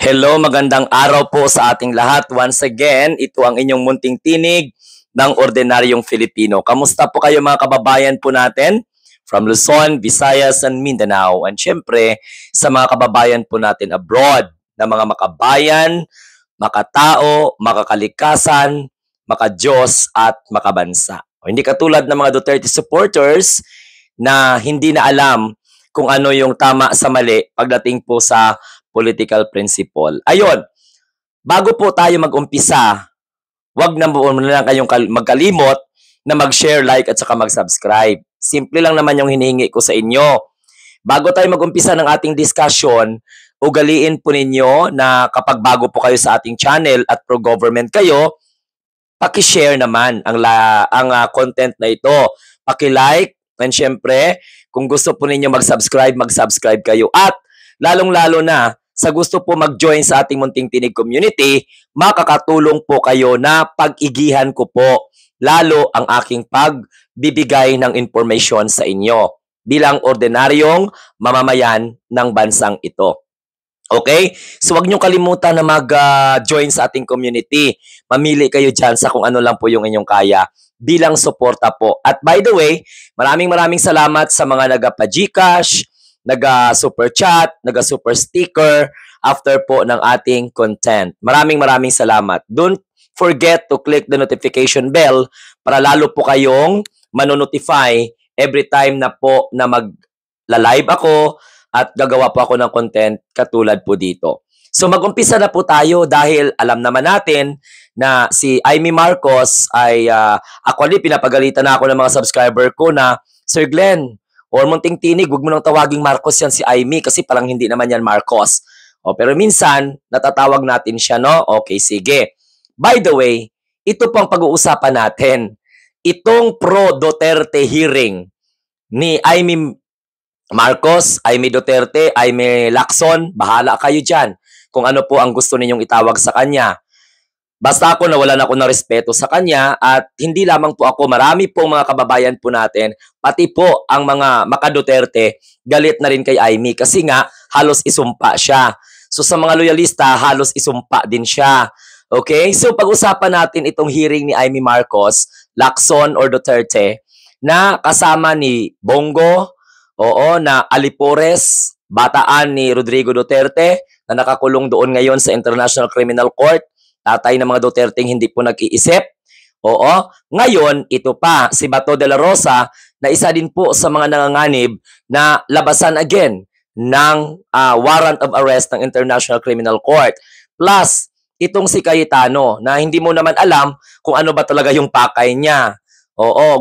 Hello, magandang araw po sa ating lahat. Once again, ito ang inyong munting tinig ng ordinaryong Filipino. Kamusta po kayo mga kababayan po natin? From Luzon, Visayas, and Mindanao. And syempre, sa mga kababayan po natin abroad na mga makabayan, makatao, makakalikasan, makadiyos, at makabansa. Hindi katulad ng mga Duterte supporters na hindi na alam kung ano yung tama sa mali pagdating po sa political principle. Ayun, bago po tayo mag-umpisa, wag na lang kayong magkalimot na mag-share, like at saka mag-subscribe. Simple lang naman yung hinihingi ko sa inyo. Bago tayo mag-umpisa ng ating discussion, ugaliin po ninyo na kapag bago po kayo sa ating channel at pro-government kayo, paki-share naman ang content na ito. Paki-like, and syempre, kung gusto po ninyo mag-subscribe, mag-subscribe kayo. At lalong-lalo na, sa gusto po mag-join sa ating Munting Tinig community, makakatulong po kayo na pag-igihan ko po lalo ang aking pagbibigay ng information sa inyo bilang ordinaryong mamamayan ng bansang ito. Okay? So wag niyo kalimutan na mag-join sa ating community. Mamili kayo dyan sa kung ano lang po yung inyong kaya bilang suporta po. At by the way, maraming salamat sa mga nagpa-GCash, naga-super chat, naga-super sticker after po ng ating content. Maraming salamat. Don't forget to click the notification bell para lalo po kayong manonotify every time na po na mag-live ako at gagawa po ako ng content katulad po dito. So mag-umpisa na po tayo dahil alam naman natin na si Amy Marcos ay actually pinapagalitan na ako ng mga subscriber ko na, Sir Glenn, or Munting Tinig, huwag mo nang tawaging Marcos yan si Amy kasi parang hindi naman yan Marcos. Pero minsan, natatawag natin siya, no? Okay, sige. By the way, ito pang pag-uusapan natin. Itong pro-Duterte hearing ni Amy Marcos, Amy Duterte, Amy Lacson, bahala kayo dyan kung ano po ang gusto ninyong itawag sa kanya. Basta ako nawalan ako ng respeto sa kanya at hindi lamang po ako, marami pong mga kababayan po natin, pati po ang mga maka-Duterte, galit na rin kay Amy kasi nga halos isumpa siya. So sa mga loyalista, halos isumpa din siya. Okay? So pag-usapan natin itong hearing ni Amy Marcos, Lacson or Duterte, na kasama ni Bongo, na Alipores, bataan ni Rodrigo Duterte, na nakakulong doon ngayon sa International Criminal Court, tatay ng mga Duterte hindi po nag-iisip. Ngayon, ito pa, si Bato de la Rosa, na isa din po sa mga nanganganib na labasan again ng warrant of arrest ng International Criminal Court. Plus, itong si Cayetano, na hindi mo naman alam kung ano ba talaga yung pakay niya.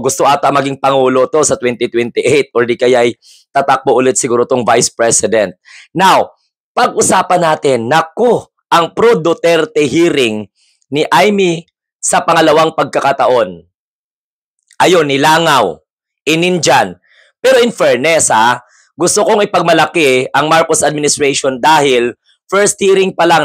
Gusto ata maging Pangulo to sa 2028 or di kaya'y tatakbo ulit siguro tong Vice President. Now, pag-usapan natin, naku, ang pro-Duterte hearing ni Amy sa pangalawang pagkakataon. Ayun, nilangaw, ininjan. Pero in fairness, gusto kong ipagmalaki ang Marcos administration dahil first hearing pa lang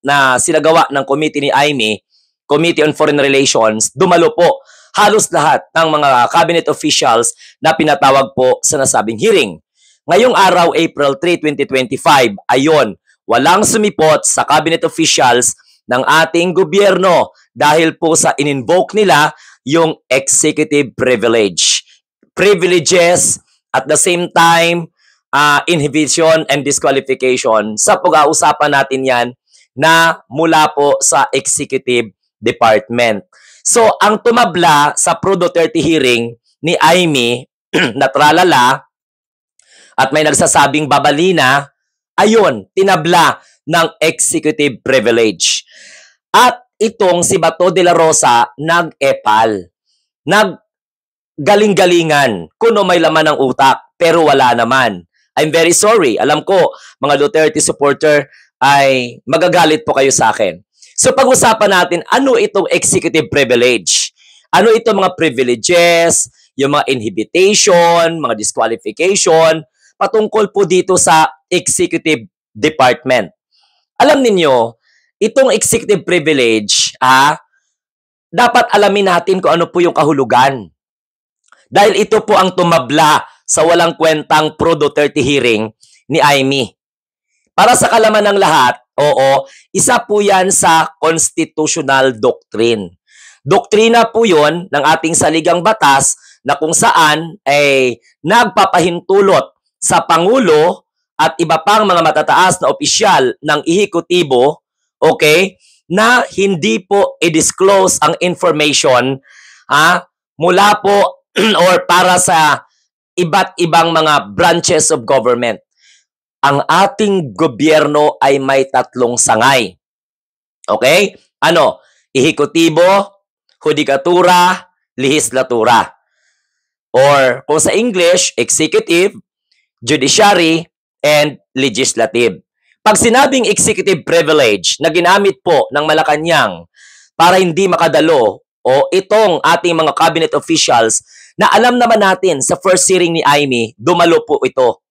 na sinagawa ng committee ni Amy, Committee on Foreign Relations, dumalo po halos lahat ng mga cabinet officials na pinatawag po sa nasabing hearing. Ngayong araw, April 3, 2025, ayon, walang sumipot sa cabinet officials ng ating gobyerno dahil po sa in-invoke nila yung executive privilege. Privileges at the same time, inhibition and disqualification. Sa pag-uusapan natin yan na mula po sa executive department. So, ang tumabla sa pro-Duterte hearing ni Amy na tralala at may nagsasabing babalina, ayun, tinabla ng executive privilege. At itong si Bato de la Rosa nag-epal. Nag-galing-galingan kuno may laman ng utak pero wala naman. I'm very sorry. Alam ko, mga Duterte supporter ay magagalit po kayo sa akin. So pag-usapan natin, ano itong executive privilege? Ano itong mga privileges, yung mga inhibition, mga disqualification, patungkol po dito sa executive department. Alam ninyo, itong executive privilege, dapat alamin natin kung ano po yung kahulugan. Dahil ito po ang tumabla sa walang kwentang pro-Duterte hearing ni Amy. Para sa kalaman ng lahat, Oo, isa po yan sa constitutional doctrine. Doktrina po yon ng ating saligang batas na kung saan ay nagpapahintulot sa Pangulo at iba pang mga matataas na opisyal ng ehekutibo, okay, na hindi po i-disclose ang information mula po or para sa iba't ibang mga branches of government. Ang ating gobyerno ay may tatlong sangay. Okay? Ano? Ehekutibo, hudikatura, lehislatura. Or kung sa English, executive, judiciary, and legislative. Pag sinabing executive privilege na ginamit po ng Malacanang para hindi makadalo o itong ating mga cabinet officials na alam naman natin sa first hearing ni Amy, dumalo po ito.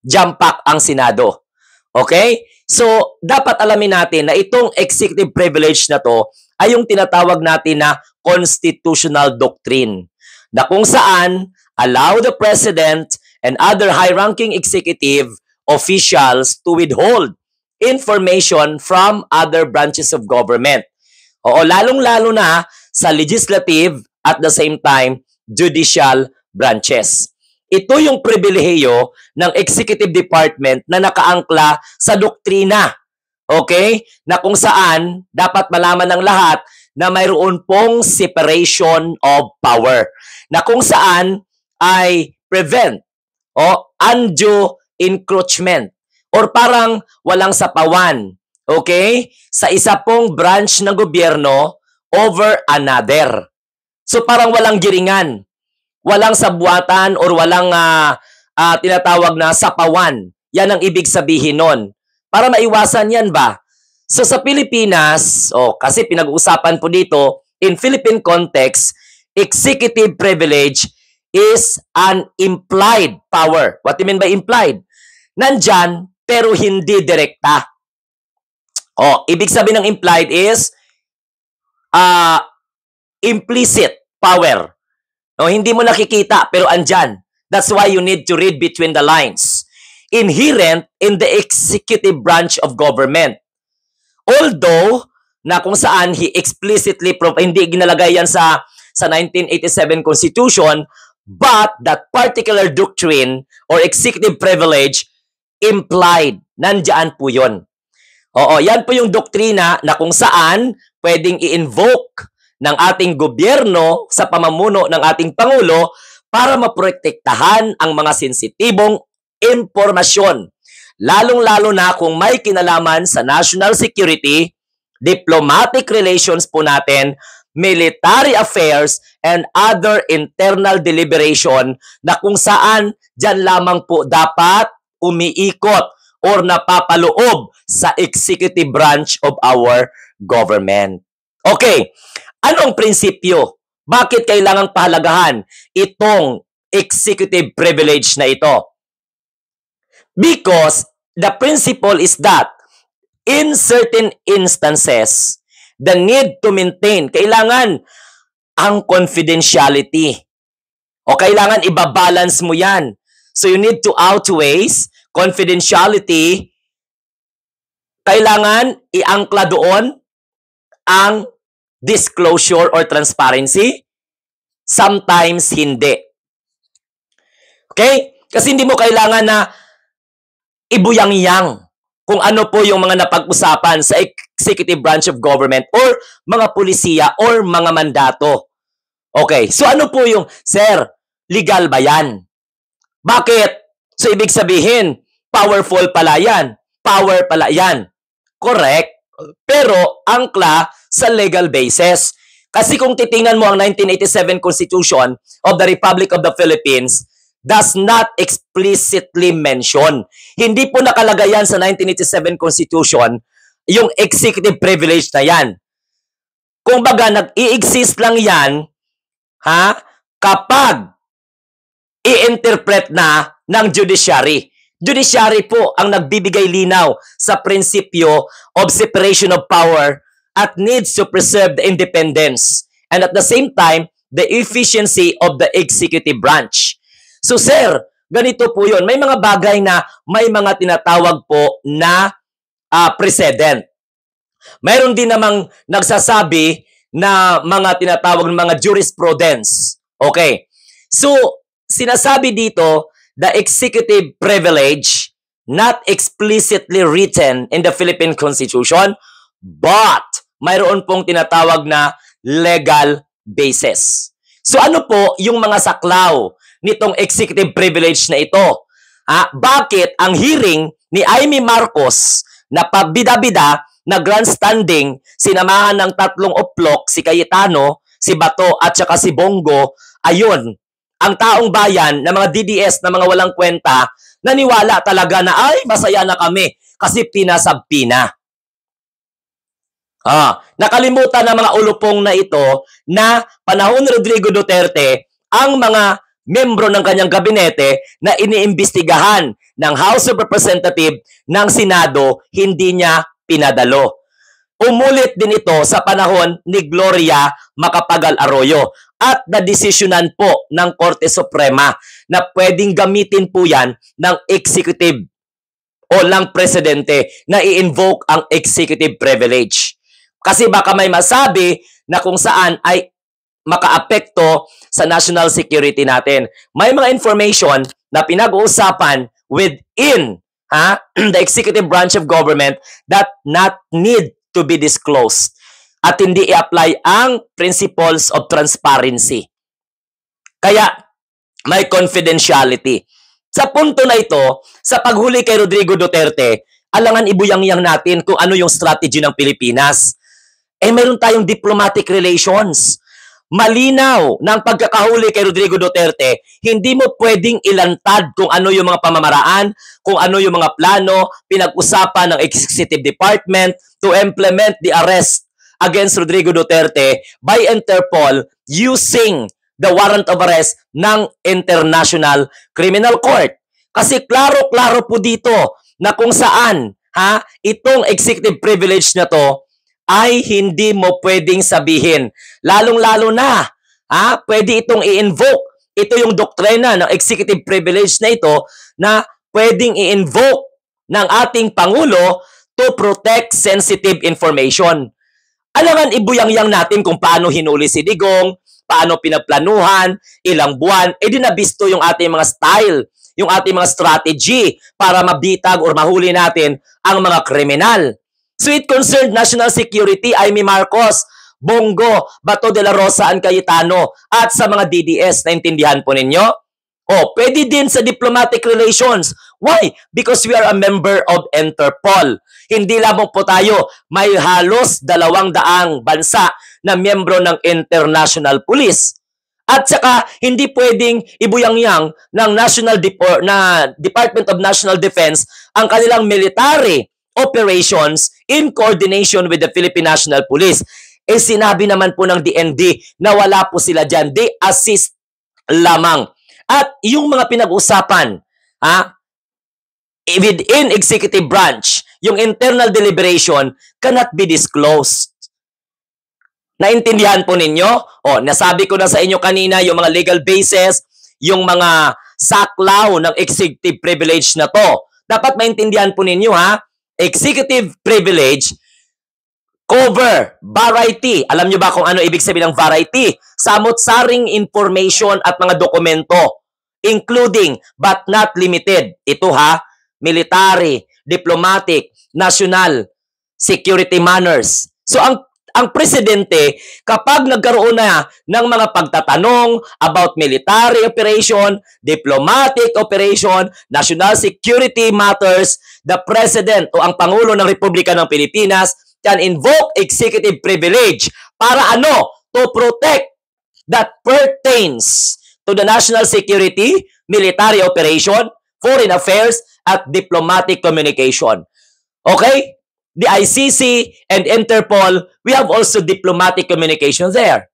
Jump pack ang Senado. Okay? So, dapat alamin natin na itong executive privilege na to ay yung tinatawag natin na constitutional doctrine. Na kung saan, allow the President and other high-ranking executive officials to withhold information from other branches of government. Oo, lalong-lalo na sa legislative at the same time, judicial branches. Ito yung pribilehiyo ng executive department na nakaangkla sa doktrina. Okay? Na kung saan dapat malaman ng lahat na mayroon pong separation of power. Na kung saan ay prevent undue encroachment or parang walang sapawan. Okay? Sa isa pong branch ng gobyerno over another. So parang walang giringan. Walang sabuatan or walang tinatawag na sapawan. Yan ang ibig sabihin nun. Para maiwasan yan ba? So sa Pilipinas, kasi pinag-uusapan po dito, in Philippine context, executive privilege is an implied power. What do you mean by implied? Nandyan, pero hindi direkta. Ibig sabihin ng implied is implicit power. Hindi mo nakikita, pero andyan. That's why you need to read between the lines. Inherent in the executive branch of government. Although, na kung saan he explicitly, hindi ginalagay yan sa 1987 Constitution, but that particular doctrine or executive privilege implied. Nandyan po yun. Yan po yung doktrina na kung saan pwedeng i-invoke ng ating gobyerno sa pamumuno ng ating Pangulo para maprotektahan ang mga sensitibong impormasyon. Lalong-lalo na kung may kinalaman sa national security, diplomatic relations po natin, military affairs, and other internal deliberation na kung saan dyan lamang po dapat umiikot or napapaloob sa executive branch of our government. Okay. Anong prinsipyo? Bakit kailangang pahalagahan itong executive privilege na ito? Because the principle is that in certain instances, the need to maintain, kailangan ang confidentiality. O kailangan ibabalance mo yan. So you need to outweigh confidentiality. Kailangan iangkla doon ang disclosure or transparency? Sometimes hindi. Okay? Kasi hindi mo kailangan na ibuyang-yang kung ano po yung mga napag-usapan sa executive branch of government or mga pulisiya or mga mandato. Okay, so ano po yung, sir, legal ba yan? Bakit? So ibig sabihin, powerful pala yan. Power pala yan. Correct. Pero angkla sa legal basis. Kasi kung titingnan mo ang 1987 Constitution of the Republic of the Philippines, does not explicitly mention. Hindi po nakalagay yan sa 1987 Constitution yung executive privilege na yan. Kung baga, nag-i-exist lang yan kapag i-interpret na ng judiciary. Judiciary po ang nagbibigay linaw sa prinsipyo of separation of power at needs to preserve the independence and at the same time, the efficiency of the executive branch. So sir, ganito po yun. May mga bagay na may mga tinatawag po na precedent. Mayroon din namang nagsasabi na mga tinatawag ng mga jurisprudence. Okay. So, sinasabi dito, the executive privilege not explicitly written in the Philippine Constitution, but mayroon pong tinatawag na legal basis. So ano po yung mga saklaw nitong executive privilege na ito? Bakit ang hearing ni Amy Marcos na pabida-bida na grandstanding, sinamahan ng tatlong oplok, si Cayetano, si Bato at saka si Bongo, ayun, ang taong bayan na mga DDS na mga walang kwenta, naniwala talaga na ay masaya na kami kasi pinasabpi na. Nakalimutan ng mga ulupong na ito na panahon ni Rodrigo Duterte, ang mga membro ng kanyang gabinete na iniimbestigahan ng House of Representatives ng Senado, hindi niya pinadalo. Umulit din ito sa panahon ni Gloria Macapagal Arroyo at na-desisyonan po ng Korte Suprema na pwedeng gamitin po yan ng executive o ng presidente na i-invoke ang executive privilege. Kasi baka may masabi na kung saan ay makaapekto sa national security natin. May mga information na pinag-uusapan within the executive branch of government that not need to be disclosed at hindi i-apply ang principles of transparency. Kaya may confidentiality. Sa punto na ito, sa paghuli kay Rodrigo Duterte, alangan ibuyang-yang natin kung ano yung strategy ng Pilipinas. Meron tayong diplomatic relations. Malinaw ng pagkakahuli kay Rodrigo Duterte, hindi mo pwedeng ilantad kung ano yung mga pamamaraan, kung ano yung mga plano, pinag-usapan ng Executive Department to implement the arrest against Rodrigo Duterte by Interpol using the warrant of arrest ng International Criminal Court. Kasi klaro-klaro po dito na kung saan itong executive privilege na to ay hindi mo pwedeng sabihin. Lalong-lalo na, pwede itong i-invoke. Ito yung doktrina ng executive privilege na ito na pwedeng i-invoke ng ating Pangulo to protect sensitive information. Alangan ibuyang-yang natin kung paano hinuli si Digong, paano pinagplanuhan, ilang buwan, dinabisto yung ating mga style, yung ating mga strategy para mabitag or mahuli natin ang mga kriminal. So it concerned national security, Amy Marcos, Bongo, Bato de la Rosa, and Cayetano, at sa mga DDS, naintindihan po ninyo? Pwede din sa diplomatic relations. Why? Because we are a member of Interpol. Hindi lamang po tayo, may halos 200 bansa na miyembro ng International Police. At saka, hindi pwedeng ibuyang-yang ng Department of National Defense ang kanilang military operations in coordination with the Philippine National Police. Sinabi naman po ng DND na wala po sila dyan. They assist lamang. At yung mga pinag-usapan, within executive branch, yung internal deliberation cannot be disclosed. Naintindihan po ninyo? Nasabi ko na sa inyo kanina yung mga legal basis, yung mga saklaw ng executive privilege na to. Dapat maintindihan po ninyo executive privilege cover variety. Alam nyo ba kung ano ibig sabihin ng variety? Samot-saring information at mga dokumento, including but not limited. Ito military, diplomatic, national, security matters. So ang presidente, kapag nagkaroon na ng mga pagtatanong about military operation, diplomatic operation, national security matters, the president o ang Pangulo ng Republika ng Pilipinas can invoke executive privilege para to protect that pertains to the national security, military operation, foreign affairs, at diplomatic communication. Okay? The ICC and Interpol, we have also diplomatic communication there.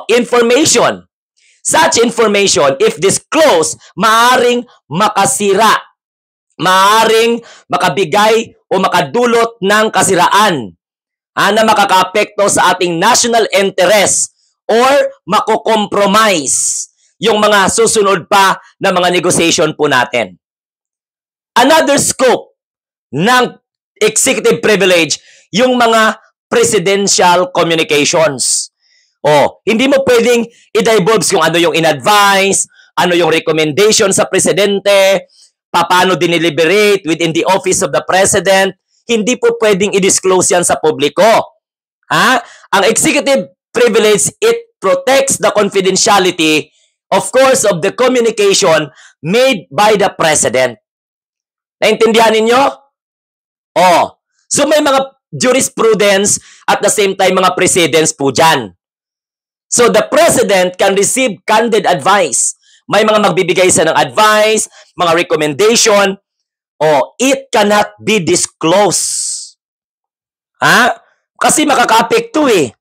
Information. Such information, if disclosed, maaring makasira, maaring makabigay o makadulot ng kasiraan na makakaapekto sa ating national interest or makokompromise yung mga susunod pa na mga negotiation po natin. Another scope ng executive privilege yung mga presidential communications. Hindi mo pwedeng i-divulge kung ano yung in-advise, ano yung recommendation sa presidente, paano dineliberate within the office of the president. Hindi po pwedeng i-disclose yan sa publiko. Ang executive privilege, it protects the confidentiality, of course, of the communication made by the president. Naintindihan ninyo? So may mga jurisprudence at the same time mga precedents po dyan. So the president can receive candid advice. May mga magbibigay sa ng advice, mga recommendation. It cannot be disclosed. Kasi makaka-apekto eh.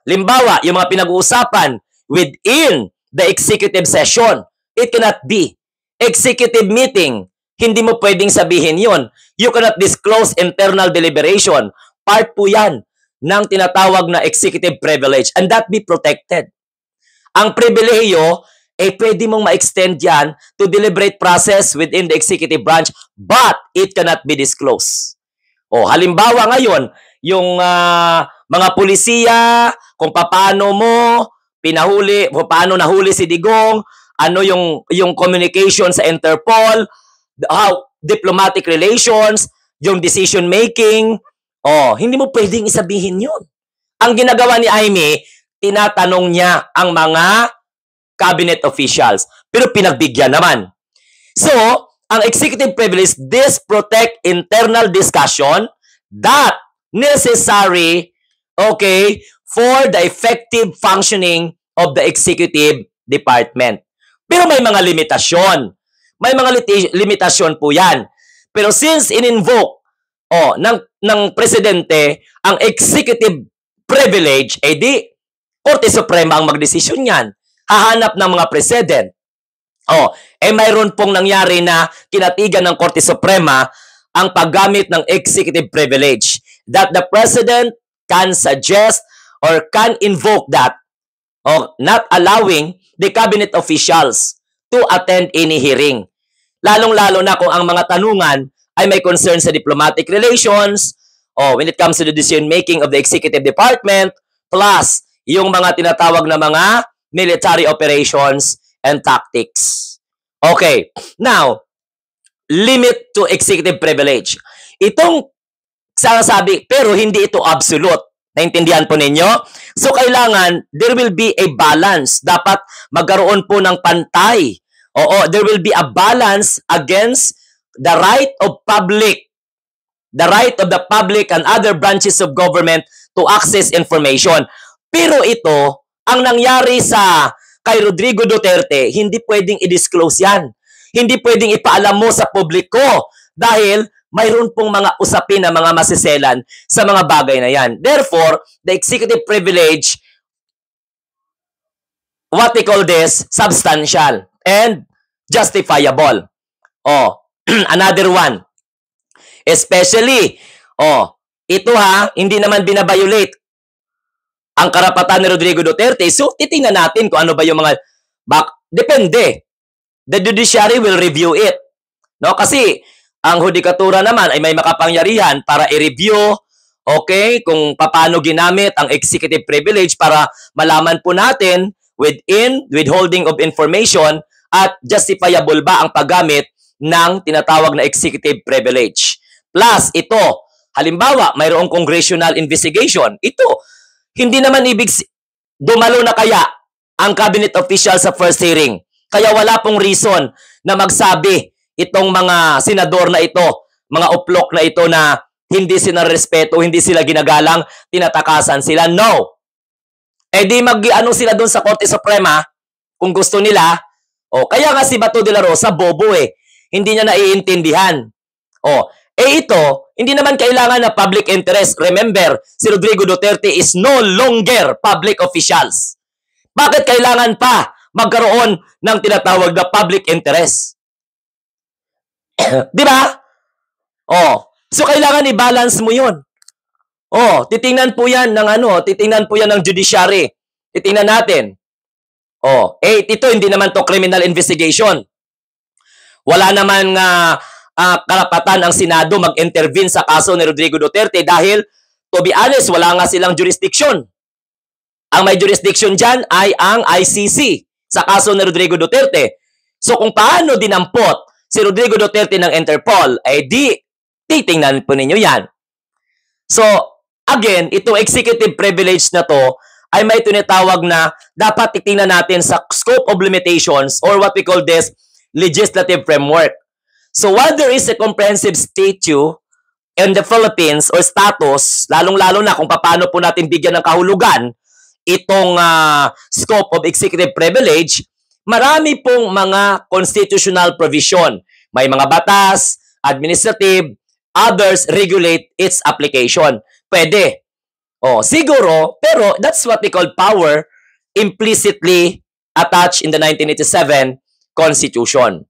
Limbawa, yung mga pinag-uusapan within the executive session, it cannot be. Executive meeting, hindi mo pwedeng sabihin yun. You cannot disclose internal deliberation. Part po yan ng tinatawag na executive privilege, and that be protected. Ang pribilehiyo, pwede mong ma-extend yan to deliberate process within the executive branch, but it cannot be disclosed. Halimbawa ngayon, yung mga pulisiya, kung paano mo pinahuli, kung paano nahuli si Digong, ano yung communication sa Interpol, how diplomatic relations, yung decision making, hindi mo pwedeng isabihin yun. Ang ginagawa ni Aimee, tinatanong niya ang mga cabinet officials. Pero pinagbigyan naman. So, ang executive privilege, this protect internal discussion that necessary, for the effective functioning of the executive department. Pero may mga limitasyon. May mga limitasyon po yan. Pero since in-invoke ng presidente ang executive privilege, di Korte Suprema ang magdesisyon yan. Hahanap ng mga president. Mayroon pong nangyari na kinatigan ng Korte Suprema ang paggamit ng executive privilege that the president can suggest or can invoke that not allowing the cabinet officials to attend any hearing. Lalong-lalo na kung ang mga tanungan ay may concern sa diplomatic relations, when it comes to the decision-making of the executive department, plus yung mga tinatawag na mga military operations and tactics. Now, limit to executive privilege. Itong sasabi, pero hindi ito absolute. Naintindihan po ninyo? So, kailangan, there will be a balance. Dapat magkaroon po ng pantay. There will be a balance against the right of the public and other branches of government to access information. Pero ito, ang nangyari kay Rodrigo Duterte, hindi pwedeng i-disclose yan. Hindi pwedeng ipaalam mo sa publiko dahil mayroon pong mga usapin na mga masiselan sa mga bagay na yan. Therefore, the executive privilege, what we call this, substantial and justifiable. Another one. Especially, ito hindi naman binabiolate ang karapatan ni Rodrigo Duterte. So, titingnan natin kung ano ba yung mga depende. The judiciary will review it. Kasi ang hudikatura naman ay may makapangyarihan para i-review, kung paano ginamit ang executive privilege para malaman po natin withholding of information at justifiable ba ang paggamit ng tinatawag na executive privilege. Plus, ito, halimbawa, mayroong congressional investigation. Ito, hindi naman ibig dumalo na kaya ang cabinet official sa first hearing. Kaya wala pong reason na magsabi itong mga senador na ito, mga uplok na ito na hindi sila respeto, hindi sila ginagalang, tinatakasan sila. No! Di mag-ano sila doon sa Korte Suprema kung gusto nila. Kaya nga si Bato de la Rosa, bobo hindi niya naiintindihan. Ito, hindi naman kailangan na public interest. Remember, si Rodrigo Duterte is no longer public officials. Bakit kailangan pa magkaroon ng tinatawag na public interest? Di ba? So kailangan i-balance mo 'yon. Titingnan po 'yan ng judiciary. Titingnan natin. Ito hindi naman to criminal investigation. Wala naman karapatan ang Senado mag-intervene sa kaso ni Rodrigo Duterte dahil, to be honest, wala nga silang jurisdiction. Ang may jurisdiction dyan ay ang ICC sa kaso ni Rodrigo Duterte. So kung paano dinampot si Rodrigo Duterte ng Interpol, ay titingnan po ninyo yan. So, again, itong executive privilege na to ay may tinatawag na dapat titingnan natin sa scope of limitations or what we call this legislative framework. So while there is a comprehensive statute in the Philippines or status, lalong-lalo na kung paano po natin bigyan ng kahulugan itong scope of executive privilege, marami pong mga constitutional provision. May mga batas, administrative, others regulate its application. Pwede. Siguro, pero that's what we call power implicitly attached in the 1987 Constitution.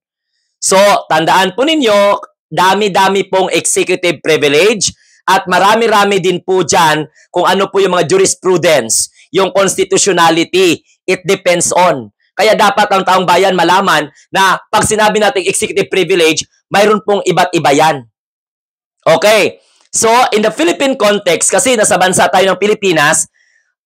So, tandaan po ninyo, dami-dami pong executive privilege at marami-rami din po dyan kung ano po yung mga jurisprudence, yung constitutionality, it depends on. Kaya dapat ang taong bayan malaman na pag sinabi natin executive privilege, mayroon pong iba't iba yan. Okay. So, in the Philippine context, kasi nasa bansa tayo ng Pilipinas,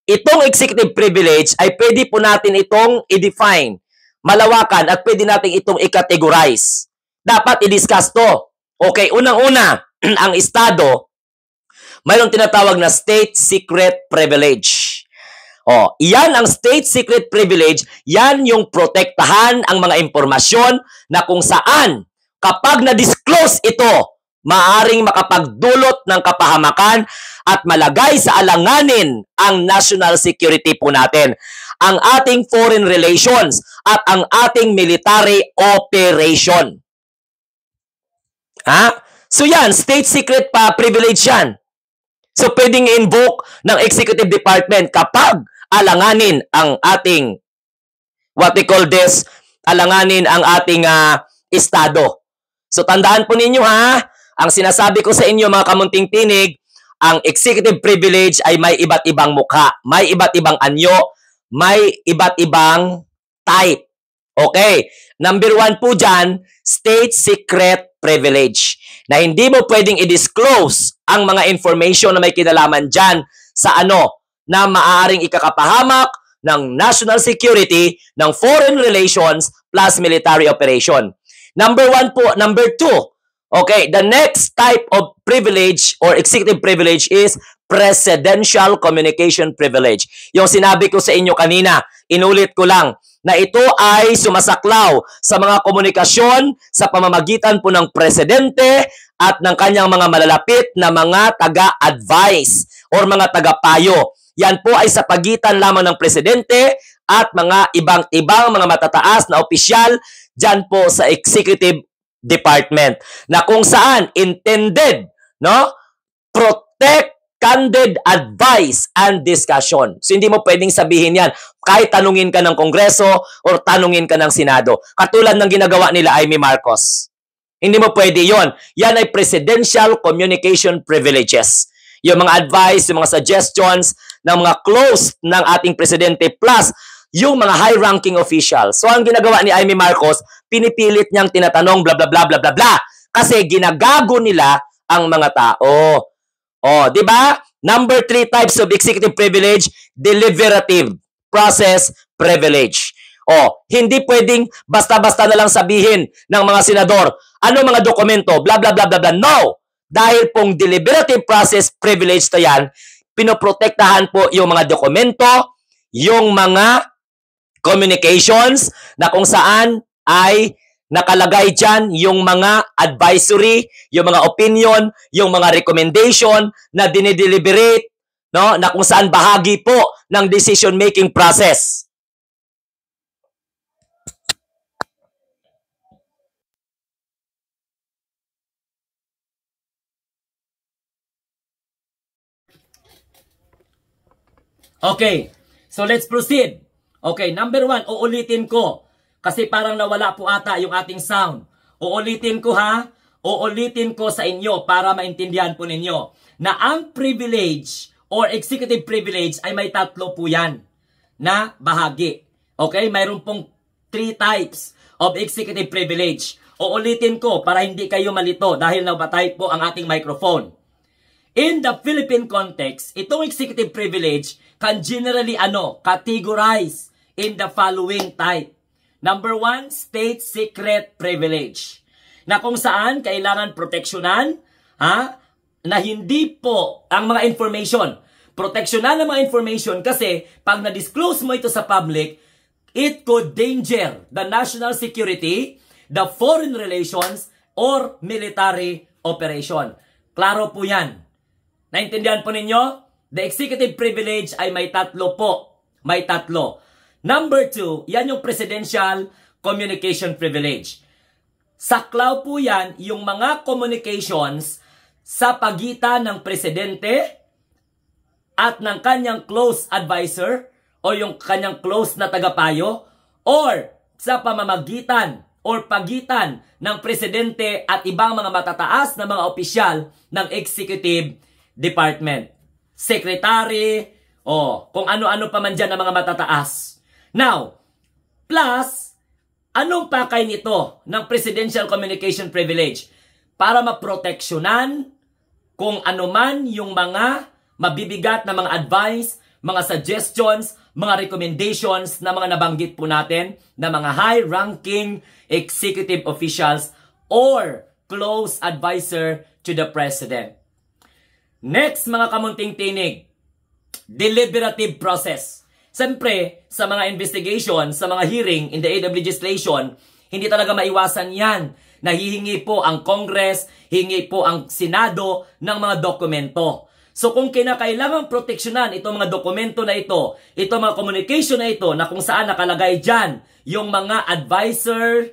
itong executive privilege ay pwede po natin itong i-define, malawakan, at pwede natin itong i-categorize. Dapat i-discuss to. Okay, unang-una, ang Estado, mayroong tinatawag na state secret privilege. Iyan ang state secret privilege, yan yung protektahan ang mga impormasyon na kung saan kapag na-disclose ito, maaring makapagdulot ng kapahamakan at malagay sa alanganin ang national security po natin, ang ating foreign relations at ang ating military operation. So yan, state secret privilege yan. So pwedeng invoke ng executive department kapag alanganin ang ating, what we call this, alanganin ang ating estado. So tandaan po ninyo ang sinasabi ko sa inyo mga kamunting tinig, ang executive privilege ay may iba't ibang mukha, may iba't ibang anyo, may iba't ibang type. Okay, number 1 po dyan, state secret privilege, na hindi mo pwedeng i-disclose ang mga information na may kinalaman dyan sa na maaaring ikakapahamak ng national security, ng foreign relations, plus military operation. Number 1 po. Number 2, okay, the next type of privilege or executive privilege is presidential communication privilege. Yung sinabi ko sa inyo kanina, inulit ko lang, na ito ay sumasaklaw sa mga komunikasyon sa pamamagitan po ng presidente at ng kanyang mga malalapit na mga taga-advise or mga taga-payo. Yan po ay sa pagitan lamang ng presidente at mga ibang mga matataas na opisyal dyan po sa executive department, na kung saan intended, protect candid advice and discussion. So hindi mo pwedeng sabihin yan kahit tanungin ka ng Kongreso or tanungin ka ng Senado. Katulad ng ginagawa nila Amy Marcos. Hindi mo pwede yon. Yan ay presidential communication privileges. Yung mga advice, yung mga suggestions ng mga close ng ating presidente plus yung mga high-ranking officials. So ang ginagawa ni Amy Marcos, pinipilit niyang tinatanong bla bla bla bla bla bla kasi ginagago nila ang mga tao. Di ba? Number 3 types of executive privilege, deliberative process privilege. Hindi pwedeng basta-basta na lang sabihin ng mga senador, ano mga dokumento, bla bla bla bla bla. No! Dahil pong deliberative process privilege to yan, pinoprotektahan po yung mga dokumento, yung mga communications na kung saan ay nakalagay dyan yung mga advisory, yung mga opinion, yung mga recommendation na dinideliberate, na kung saan bahagi po ng decision-making process. Okay, so let's proceed. Okay, number 1, uulitin ko. Kasi parang nawala po ata yung ating sound. Uulitin ko uulitin ko sa inyo para maintindihan po ninyo na ang privilege or executive privilege ay may 3 po yan na bahagi. Okay, mayroon pong 3 types of executive privilege. Uulitin ko para hindi kayo malito dahil nabatay po ang ating microphone. In the Philippine context, itong executive privilege can generally categorize in the following type. Number 1, state secret privilege. Na kung saan kailangan proteksyonan na hindi po ang mga information. Proteksyonan ng mga information kasi pag na-disclose mo ito sa public, it could danger the national security, the foreign relations, or military operation. Klaro po yan. Naintindihan po ninyo? The executive privilege ay may tatlo po. May tatlo. Number 2, yan yung presidential communication privilege. Saklaw po yan yung mga communications sa pagitan ng presidente at ng kanyang close advisor o yung kanyang close na tagapayo or sa pamamagitan or pagitan ng presidente at ibang mga matataas na mga opisyal ng executive department. Secretary, o kung ano-ano pa man dyan ng mga matataas. Now, plus, anong pakay nito ng Presidential Communication Privilege? Para maproteksyonan kung ano man yung mga mabibigat na mga advice, mga suggestions, mga recommendations na mga nabanggit po natin na mga high-ranking executive officials or close advisor to the President. Next, mga kamunting tinig, deliberative process. Siyempre, sa mga investigation, sa mga hearing in the aid of legislation, hindi talaga maiwasan yan. Nahihingi po ang Congress, hingi po ang Senado ng mga dokumento. So kung kinakailangang proteksyonan itong mga dokumento na ito, itong mga communication na ito, na kung saan nakalagay dyan yung mga advisory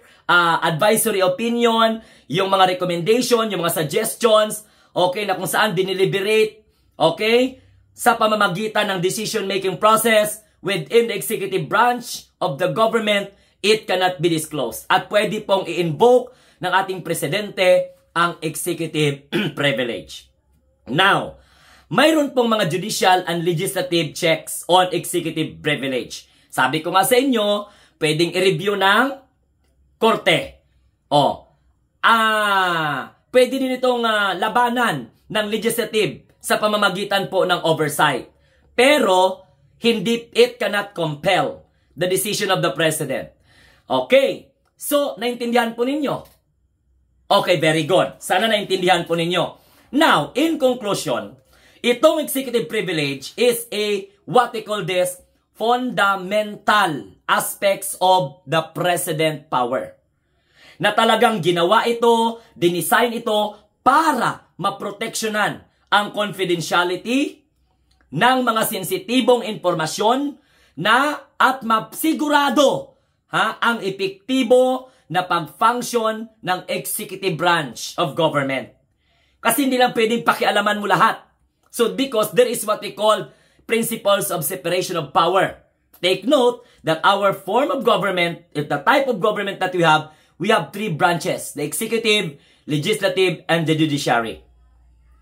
opinion, yung mga recommendation, yung mga suggestions, okay, na kung saan diniliberate, okay, sa pamamagitan ng decision-making process within the executive branch of the government, it cannot be disclosed. At pwede pong i-invoke ng ating presidente ang executive privilege. Now, mayroon pong mga judicial and legislative checks on executive privilege. Sabi ko nga sa inyo, pwedeng i-review ng korte. Pwede din itong labanan ng legislative sa pamamagitan po ng oversight. Pero, it cannot compel the decision of the President. Okay. So, naintindihan po ninyo? Okay, very good. Sana naintindihan po ninyo. Now, in conclusion, itong executive privilege is what we call this, fundamental aspects of the President power. Na talagang ginawa ito, dinisign ito para maproteksyonan ang confidentiality ng mga sensitibong informasyon at masigurado ang epektibo na pag-function ng executive branch of government. Kasi hindi lang pwedeng pakialaman mo lahat. So because there is what we call principles of separation of power. Take note that our form of government, the type of government that we have 3 branches, the executive, legislative, and the judiciary.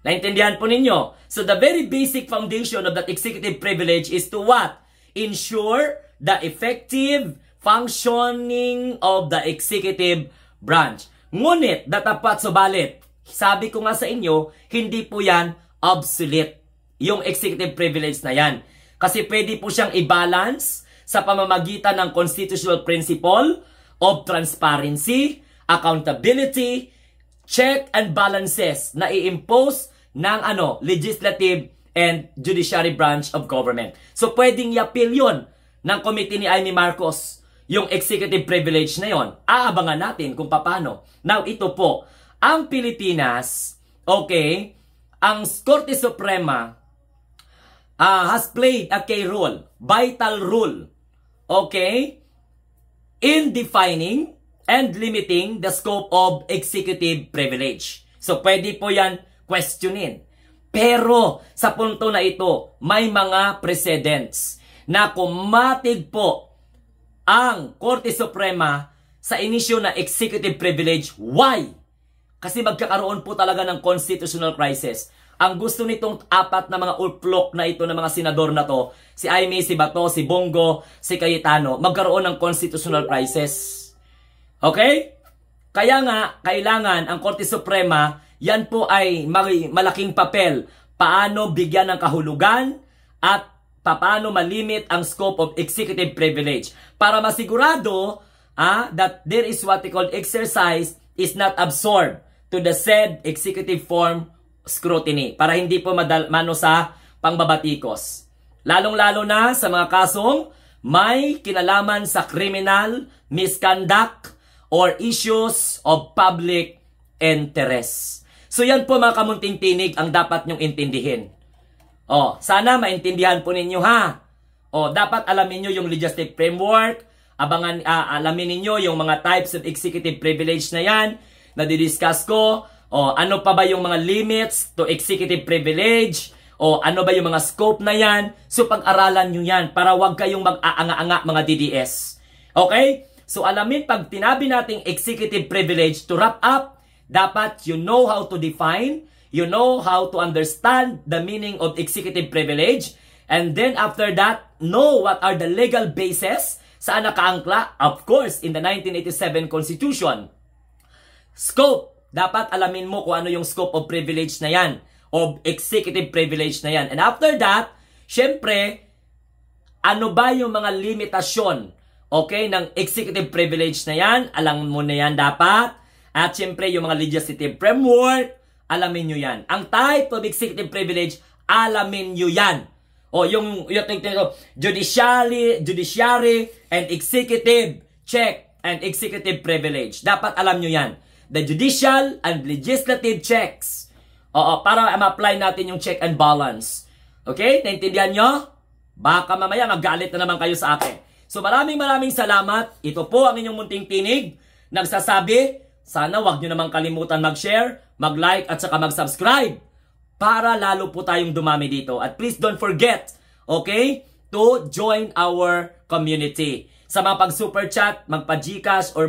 Naintindihan po ninyo? So the very basic foundation of that executive privilege is to what? Ensure the effective functioning of the executive branch. Ngunit, datapat subalit, sabi ko nga sa inyo, hindi po yan obsolete. Yung executive privilege na yan. Kasi pwede po siyang i-balance sa pamamagitan ng constitutional principle of transparency, accountability, check and balances na i-impose ng legislative and judiciary branch of government. So pwedeng i-appeal yun ng committee ni Amy Marcos, yung executive privilege na yon. Aabangan natin kung paano. Now ito po, ang Pilipinas, okay, ang Korte Suprema has played a key role, vital role, okay, in defining and limiting the scope of executive privilege. So, pwede po yan questionin. Pero, sa punto na ito, may mga precedents na kumatig po ang Korte Suprema sa inisyo na executive privilege. Why? Kasi magkakaroon po talaga ng constitutional crisis. Ang gusto nitong 4 na mga ulplok na ito ng mga senador na to, si Aimee, si Bato, si Bongo, si Cayetano, magkaroon ng constitutional crisis. Okay? Kaya nga, kailangan ang Korte Suprema, yan po ay malaking papel. Paano bigyan ng kahulugan at paano malimit ang scope of executive privilege. Para masigurado that there is what we call exercise is not absorbed to the said executive form scrutiny. Para hindi po mano sa pangbabatikos. Lalong-lalo na sa mga kasong may kinalaman sa criminal misconduct or issues of public interest. So yan po mga kamunting tinig ang dapat nyong intindihin. Sana maintindihan po ninyo ha. Dapat alamin nyo yung legislative framework, alamin ninyo yung mga types of executive privilege na yan, na didiscuss ko, ano pa ba yung mga limits to executive privilege, ano ba yung mga scope na yan. So pag-aralan nyo yan para wag kayong mag-aanga-anga mga DDS. Okay? So alamin, pag tinabi nating executive privilege, to wrap up, dapat you know how to define, you know how to understand the meaning of executive privilege, and then after that, know what are the legal bases, saan nakaangkla, of course, in the 1987 Constitution. Scope, dapat alamin mo kung ano yung scope of privilege na yan, of executive privilege na yan. And after that, syempre, ano ba yung mga limitasyon, okay, ng executive privilege na yan? Alam mo na yan dapat. At syempre, yung mga legislative framework, alamin nyo yan. Ang type of executive privilege, alamin nyo yan. Yung judiciary and executive check and executive privilege. Dapat alam nyo yan. The judicial and legislative checks. Para ma-apply natin yung check and balance. Okay? Naintindihan nyo? Baka mamaya magalit na naman kayo sa akin. So maraming salamat. Ito po ang inyong munting tinig. Nagsasabi, sana wag nyo naman kalimutan mag-share, mag-like at saka mag-subscribe para lalo po tayong dumami dito. At please don't forget, okay, to join our community. Sa mga pag-super chat, magpa-Gcash or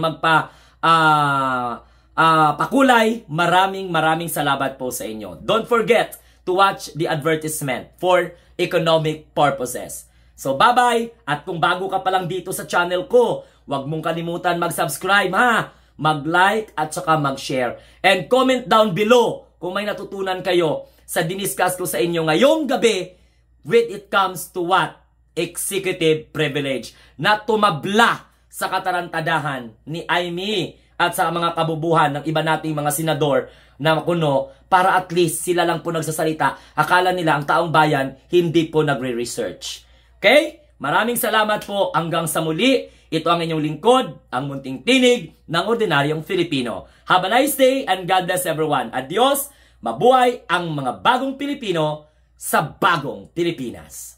pakulay, maraming salamat po sa inyo. Don't forget to watch the advertisement for economic purposes. So bye-bye, at kung bago ka pa lang dito sa channel ko, huwag mong kalimutan mag-subscribe ha, mag-like at saka mag-share. And comment down below kung may natutunan kayo sa diniscuss ko sa inyo ngayong gabi when it comes to what? Executive privilege. Na tumabla sa katarantadahan ni Aimee at sa mga kabubuhan ng iba nating mga senador na kuno para at least sila lang po nagsasalita. Akala nila ang taong bayan hindi po nagre-research. Okay? Maraming salamat po. Hanggang sa muli. Ito ang inyong lingkod, ang munting tinig ng ordinaryong Filipino. Have a nice day and God bless everyone. Adios, mabuhay ang mga bagong Pilipino sa bagong Pilipinas.